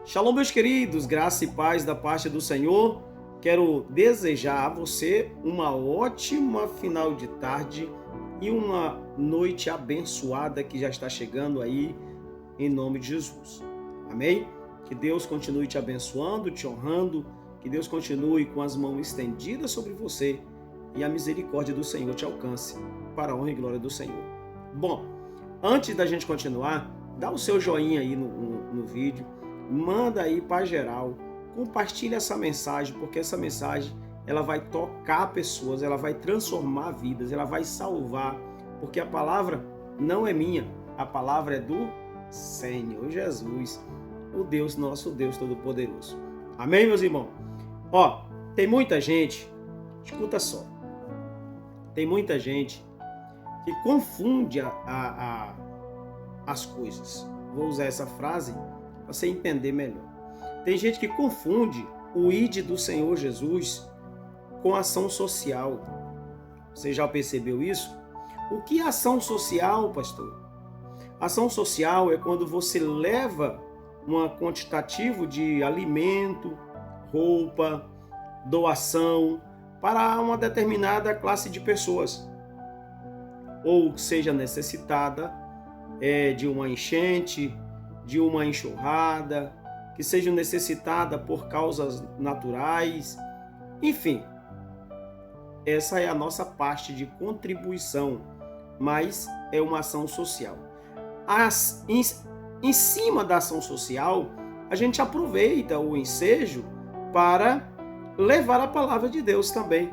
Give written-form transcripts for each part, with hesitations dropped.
Shalom, meus queridos, graça e paz da parte do Senhor. Quero desejar a você uma ótima final de tarde e uma noite abençoada que já está chegando aí, em nome de Jesus. Amém? Que Deus continue te abençoando, te honrando, que Deus continue com as mãos estendidas sobre você e a misericórdia do Senhor te alcance, para a honra e glória do Senhor. Bom, antes da gente continuar, dá o seu joinha aí no vídeo, manda aí para geral, compartilha essa mensagem, porque essa mensagem ela vai tocar pessoas, ela vai transformar vidas, ela vai salvar, porque a palavra não é minha, a palavra é do Senhor Jesus, o Deus, nosso Deus Todo-Poderoso. Amém, meus irmãos? Ó, tem muita gente, escuta só, tem muita gente que confunde as coisas. Vou usar essa frase para você entender melhor. Tem gente que confunde o ID do Senhor Jesus com ação social. Você já percebeu isso? O que é ação social, pastor? Ação social é quando você leva um quantitativo de alimento, roupa, doação para uma determinada classe de pessoas. Ou que seja necessitada de uma enchente, de uma enxurrada, que seja necessitada por causas naturais, enfim. Essa é a nossa parte de contribuição, mas é uma ação social. Em cima da ação social, a gente aproveita o ensejo para levar a palavra de Deus também,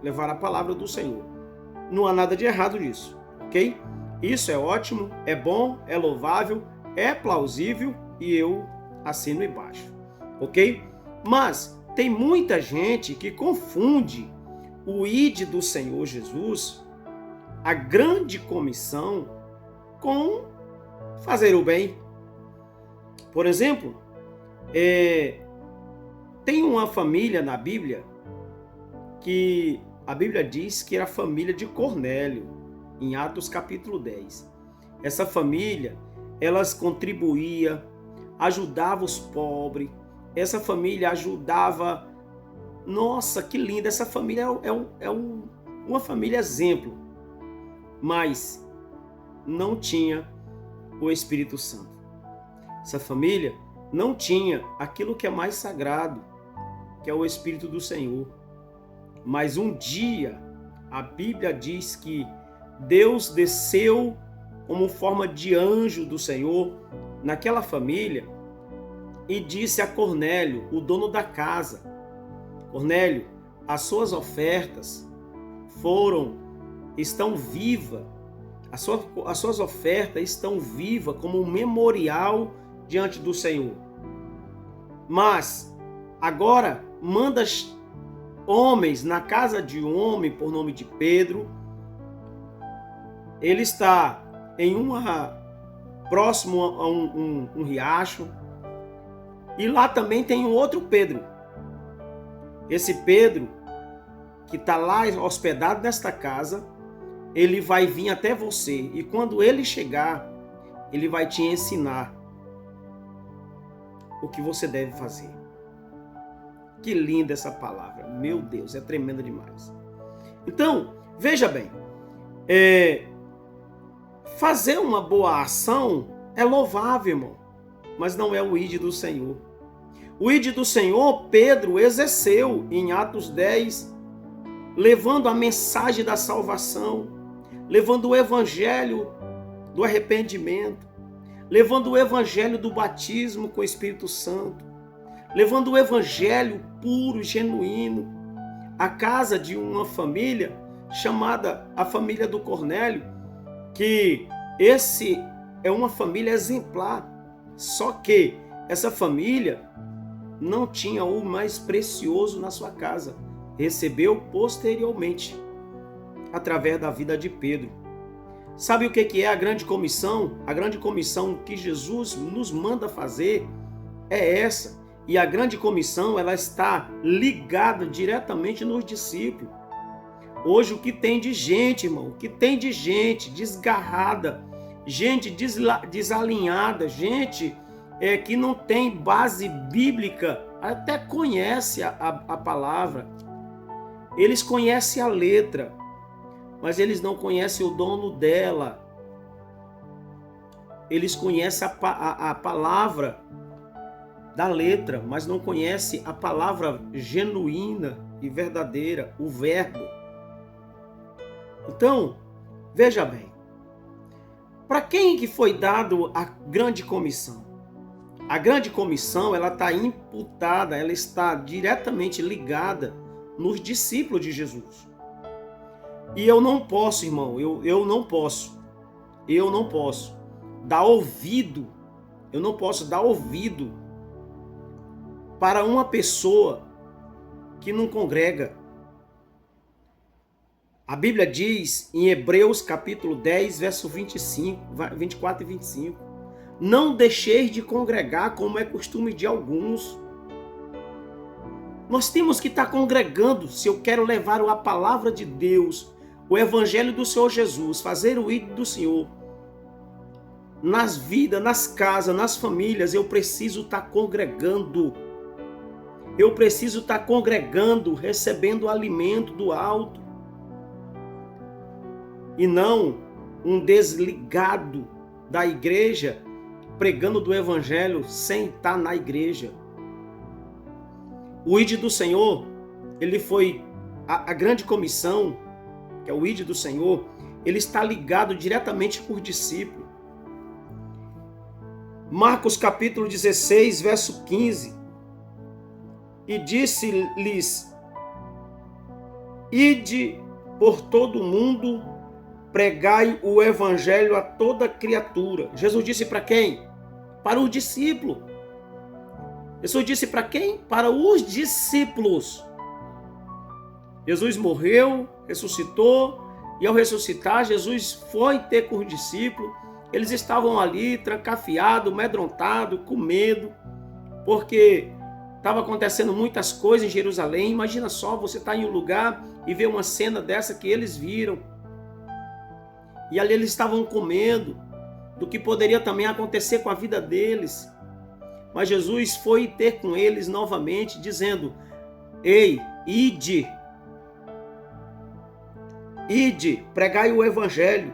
levar a palavra do Senhor. Não há nada de errado nisso, ok? Isso é ótimo, é bom, é louvável, é plausível e eu assino embaixo, ok? Mas tem muita gente que confunde o ID do Senhor Jesus, a grande comissão, com fazer o bem. Por exemplo, tem uma família na Bíblia que a Bíblia diz que era a família de Cornélio, em Atos capítulo 10. Essa família, elas contribuía, ajudava os pobres, essa família ajudava. Nossa, que linda! Essa família é uma família exemplo, mas não tinha o Espírito Santo. Essa família não tinha aquilo que é mais sagrado, que é o Espírito do Senhor. Mas um dia, a Bíblia diz que Deus desceu como forma de anjo do Senhor naquela família e disse a Cornélio, o dono da casa: Cornélio, as suas ofertas estão vivas, as suas ofertas estão vivas como um memorial diante do Senhor. Mas agora manda homens na casa de um homem por nome de Pedro. Ele está próximo a um riacho, e lá também tem um outro Pedro. Esse Pedro, que está lá hospedado nesta casa, ele vai vir até você, e quando ele chegar, ele vai te ensinar o que você deve fazer. Que linda essa palavra, meu Deus, é tremenda demais. Então, veja bem, fazer uma boa ação é louvável, irmão, mas não é o ID do Senhor. O ID do Senhor, Pedro exerceu em Atos 10, levando a mensagem da salvação, levando o evangelho do arrependimento, levando o evangelho do batismo com o Espírito Santo, levando o evangelho puro, genuíno, à casa de uma família chamada a família do Cornélio, que esse é uma família exemplar, só que essa família não tinha o mais precioso na sua casa, recebeu posteriormente, através da vida de Pedro. Sabe o que é a grande comissão? A grande comissão que Jesus nos manda fazer é essa. E a grande comissão, ela está ligada diretamente nos discípulos. Hoje o que tem de gente, irmão, o que tem de gente desgarrada, gente desalinhada, gente que não tem base bíblica, até conhece a palavra, eles conhecem a letra, mas eles não conhecem o dono dela. Eles conhecem a palavra da letra, mas não conhecem a palavra genuína e verdadeira, o verbo. Então, veja bem, para quem que foi dado a grande comissão? A grande comissão, ela está imputada, ela está diretamente ligada nos discípulos de Jesus. E eu não posso, irmão, eu não posso dar ouvido, eu não posso dar ouvido para uma pessoa que não congrega. A Bíblia diz em Hebreus capítulo 10, verso 24 e 25, não deixeis de congregar como é costume de alguns. Nós temos que estar congregando se eu quero levar a palavra de Deus, o evangelho do Senhor Jesus, fazer o ídolo do Senhor. Nas vidas, nas casas, nas famílias, eu preciso estar congregando. Eu preciso estar congregando, recebendo o alimento do alto. E não um desligado da igreja, pregando do evangelho sem estar na igreja. O ID do Senhor, ele foi a grande comissão, que é o ID do Senhor, ele está ligado diretamente com os discípulos. Marcos capítulo 16, verso 15. E disse-lhes: ide por todo o mundo, pregai o evangelho a toda criatura. Jesus disse para quem? Para os discípulos. Jesus disse para quem? Para os discípulos. Jesus morreu, ressuscitou, e ao ressuscitar, Jesus foi ter com os discípulos. Eles estavam ali, trancafiados, amedrontados, com medo, porque estava acontecendo muitas coisas em Jerusalém. Imagina só, você está em um lugar e vê uma cena dessa que eles viram. E ali eles estavam com medo do que poderia também acontecer com a vida deles. Mas Jesus foi ter com eles novamente, dizendo: ei, ide, pregai o evangelho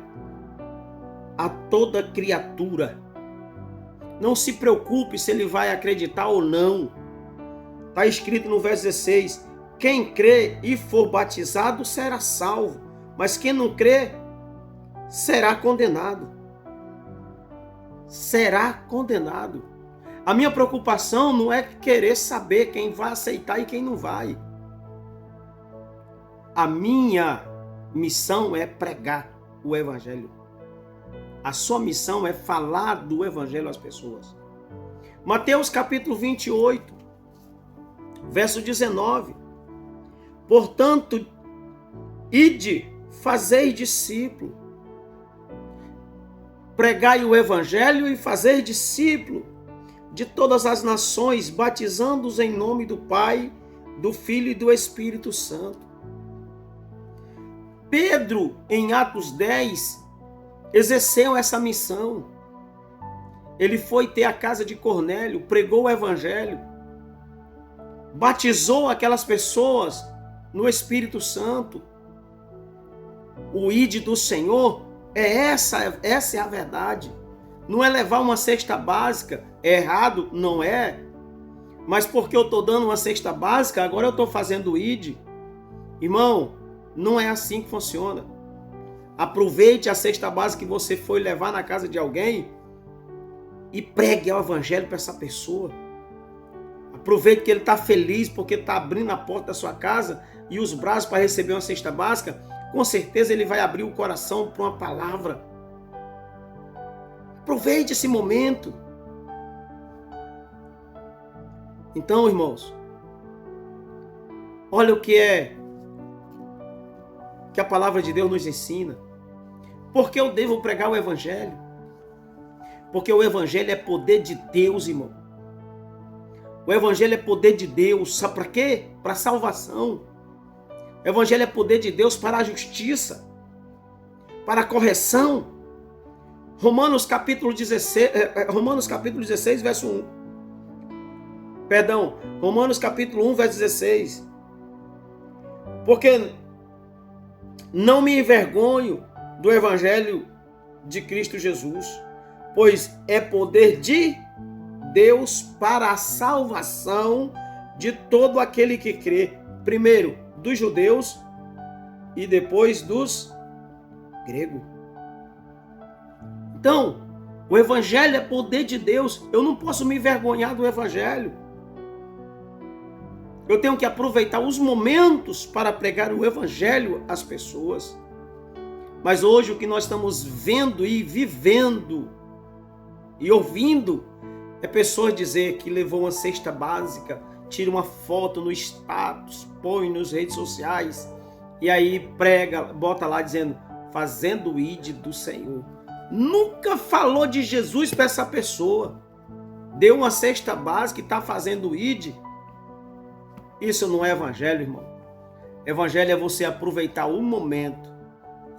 a toda criatura. Não se preocupe se ele vai acreditar ou não. Está escrito no verso 16: quem crê e for batizado será salvo, mas quem não crê será condenado. Será condenado. A minha preocupação não é querer saber quem vai aceitar e quem não vai. A minha missão é pregar o evangelho. A sua missão é falar do evangelho às pessoas. Mateus capítulo 28, verso 19. Portanto, ide, fazei discípulo. Pregai o evangelho e fazei discípulo de todas as nações, batizando-os em nome do Pai, do Filho e do Espírito Santo. Pedro, em Atos 10, exerceu essa missão. Ele foi ter a casa de Cornélio, pregou o evangelho, batizou aquelas pessoas no Espírito Santo. O ID do Senhor essa é a verdade. Não é levar uma cesta básica, é errado, não é. Mas porque eu estou dando uma cesta básica, agora eu estou fazendo o ID. Irmão, não é assim que funciona. Aproveite a cesta básica que você foi levar na casa de alguém e pregue o evangelho para essa pessoa. Aproveite que ele está feliz porque está abrindo a porta da sua casa e os braços para receber uma cesta básica. Com certeza ele vai abrir o coração para uma palavra. Aproveite esse momento. Então, irmãos, olha o que a palavra de Deus nos ensina. Por que eu devo pregar o evangelho? Porque o evangelho é poder de Deus, irmão. O evangelho é poder de Deus. Sabe para quê? Para salvação. O evangelho é poder de Deus para a justiça, para a correção. Romanos capítulo 16, verso 1. Perdão, Romanos capítulo 1, verso 16. Porque não me envergonho do evangelho de Cristo Jesus, pois é poder de Deus para a salvação de todo aquele que crê, primeiro dos judeus e depois dos gregos. Então, o evangelho é poder de Deus. Eu não posso me envergonhar do evangelho. Eu tenho que aproveitar os momentos para pregar o evangelho às pessoas. Mas hoje o que nós estamos vendo e vivendo e ouvindo é pessoas dizer que levou uma cesta básica, tira uma foto no status, põe nas redes sociais e aí prega, bota lá dizendo, fazendo o ID do Senhor. Nunca falou de Jesus para essa pessoa. Deu uma cesta básica e está fazendo o ID. Isso não é evangelho, irmão. Evangelho é você aproveitar o momento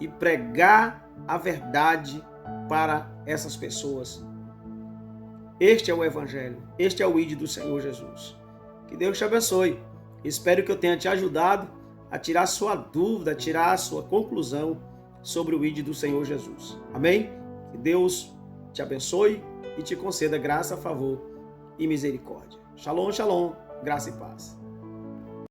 e pregar a verdade para essas pessoas. Este é o evangelho. Este é o ID do Senhor Jesus. Que Deus te abençoe. Espero que eu tenha te ajudado a tirar sua dúvida, a tirar a sua conclusão sobre o ID do Senhor Jesus. Amém? Que Deus te abençoe e te conceda graça, favor e misericórdia. Shalom, shalom, graça e paz.